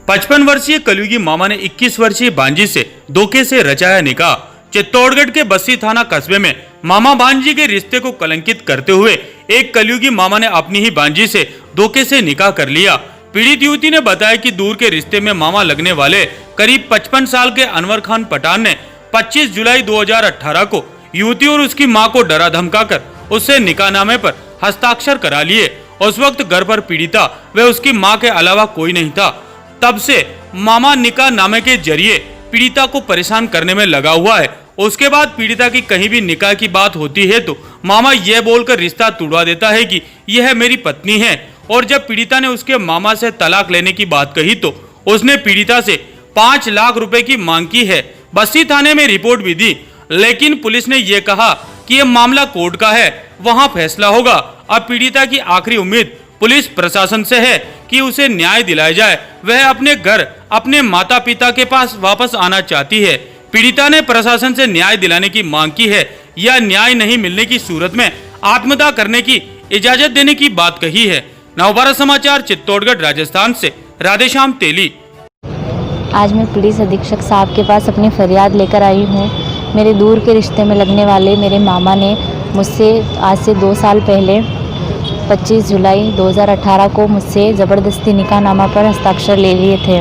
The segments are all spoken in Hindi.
55 वर्षीय कलयुगी मामा ने 21 वर्षीय भांजी से धोखे से रचाया निकाह। चित्तौड़गढ़ के बस्सी थाना कस्बे में मामा भांजी के रिश्ते को कलंकित करते हुए एक कलयुगी मामा ने अपनी ही भांजी से धोखे से निकाह कर लिया। पीड़ित युवती ने बताया कि दूर के रिश्ते में मामा लगने वाले करीब 55 साल के अनवर खान पठान ने 25 जुलाई 2018 को युवती और उसकी मां को डरा धमकाकर उससे निकाहनामे पर हस्ताक्षर करा लिए। उस वक्त घर पर पीड़िता व उसकी मां के अलावा कोई नहीं था। तब से मामा निकाहनामे के जरिए पीड़िता को परेशान करने में लगा हुआ है। उसके बाद पीड़िता की कहीं भी निकाह की बात होती है तो मामा यह बोलकर रिश्ता तुड़वा देता है कि यह मेरी पत्नी है। और जब पीड़िता ने उसके मामा से तलाक लेने की बात कही तो उसने पीड़िता से 5 लाख रुपए की मांग की है। बस्सी थाने में रिपोर्ट भी दी, लेकिन पुलिस ने यह कहा कि यह मामला कोर्ट का है, वहां फैसला होगा। अब पीड़िता की आखिरी उम्मीद पुलिस प्रशासन से है कि उसे न्याय दिलाया जाए। वह अपने घर अपने माता पिता के पास वापस आना चाहती है। पीड़िता ने प्रशासन से न्याय दिलाने की मांग की है या न्याय नहीं मिलने की सूरत में आत्मदाह करने की इजाजत देने की बात कही है। नवभारत समाचार चित्तौड़गढ़ राजस्थान से राधेश्याम तेली। आज मैं पुलिस अधीक्षक साहब के पास अपनी फरियाद लेकर आई हूँ। मेरे दूर के रिश्ते में लगने वाले मेरे मामा ने मुझसे आज से 2 साल पहले 25 जुलाई 2018 को मुझसे ज़बरदस्ती निकाहनामा पर हस्ताक्षर ले लिए थे।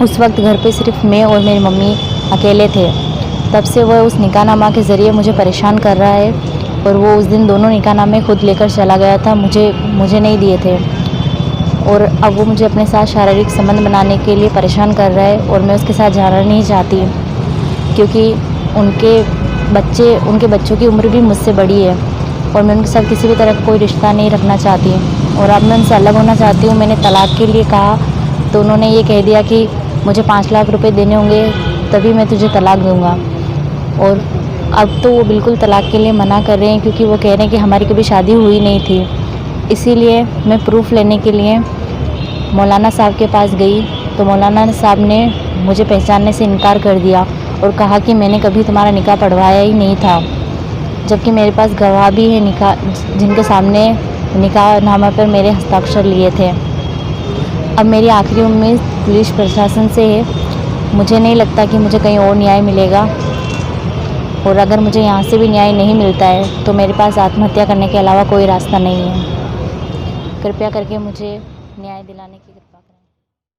उस वक्त घर पे सिर्फ मैं और मेरी मम्मी अकेले थे। तब से वह उस निकाहनामा के ज़रिए मुझे परेशान कर रहा है और वो उस दिन दोनों निकाहनामे खुद लेकर चला गया था, मुझे नहीं दिए थे। और अब वो मुझे अपने साथ शारीरिक संबंध बनाने के लिए परेशान कर रहा है और मैं उसके साथ जाना नहीं चाहती, क्योंकि उनके बच्चों की उम्र भी मुझसे बड़ी है और मैं उनके साथ किसी भी तरह का कोई रिश्ता नहीं रखना चाहती और अब मैं उनसे अलग होना चाहती हूँ। मैंने तलाक के लिए कहा तो उन्होंने ये कह दिया कि मुझे 5 लाख रुपए देने होंगे तभी मैं तुझे तलाक दूंगा। और अब तो वो बिल्कुल तलाक के लिए मना कर रहे हैं, क्योंकि वो कह रहे हैं कि हमारी कभी शादी हुई नहीं थी। इसीलिए मैं प्रूफ लेने के लिए मौलाना साहब के पास गई तो मौलाना साहब ने मुझे पहचानने से इनकार कर दिया और कहा कि मैंने कभी तुम्हारा निकाह पढ़वाया ही नहीं था, जबकि मेरे पास गवाह भी है जिनके सामने निकाहनामा पर मेरे हस्ताक्षर लिए थे। अब मेरी आखिरी उम्मीद पुलिस प्रशासन से है। मुझे नहीं लगता कि मुझे कहीं और न्याय मिलेगा और अगर मुझे यहाँ से भी न्याय नहीं मिलता है तो मेरे पास आत्महत्या करने के अलावा कोई रास्ता नहीं है। कृपया करके मुझे न्याय दिलाने की